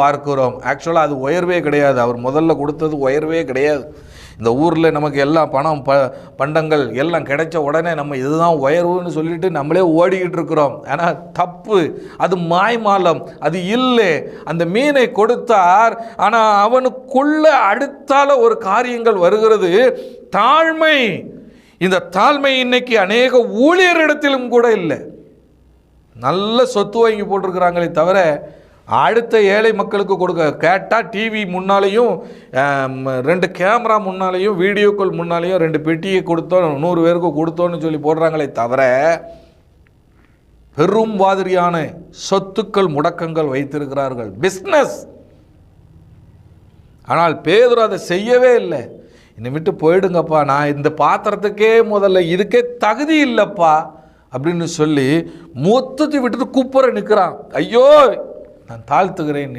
பார்க்கிறோம். ஆக்சுவலாக அது உயர்வே கிடையாது. அவர் முதல்ல கொடுத்தது உயர்வே கிடையாது. இந்த ஊரில் நமக்கு எல்லாம் பணம் பண்டங்கள் எல்லாம் கிடைச்ச உடனே நம்ம இதுதான் உயர்வுன்னு சொல்லிட்டு நம்மளே ஓடிக்கிட்டு இருக்கிறோம். ஆனால் தப்பு, அது மாய்மாலம், அது இல்லை. அந்த மீனை கொடுத்தார், ஆனால் அவனுக்குள்ள அடுத்தால ஒரு காரியங்கள் வருகிறது, தாழ்மை. இந்த தாழ்மை இன்னைக்கு அநேக ஊழியரிடத்திலும் கூட இல்லை. நல்ல சொத்து வாங்கி போட்டிருக்கிறாங்களே தவிர அடுத்த ஏழை மக்களுக்கு கொடுக்க கேட்டால் டிவி முன்னாலேயும் 2 கேமரா முன்னாலேயும் வீடியோக்கள் முன்னாலேயும் 2 பெட்டியை கொடுத்தோம், 100 பேருக்கு கொடுத்தோன்னு சொல்லி போடுறாங்களே தவிர பெரும் மாதிரியான சொத்துக்கள் முடக்கங்கள் வைத்திருக்கிறார்கள், பிஸ்னஸ். ஆனால் பேதுரு அதை செய்யவே இல்லை. என்னை விட்டு போயிடுங்கப்பா, நான் இந்த பாத்திரத்துக்கே முதல்ல இதுக்கே தகுதி இல்லைப்பா அப்படின்னு சொல்லி மொத்தத்தை விட்டுட்டு கூப்பிட நிற்கிறான். ஐயோ, நான் தாழ்த்துகிறேன்.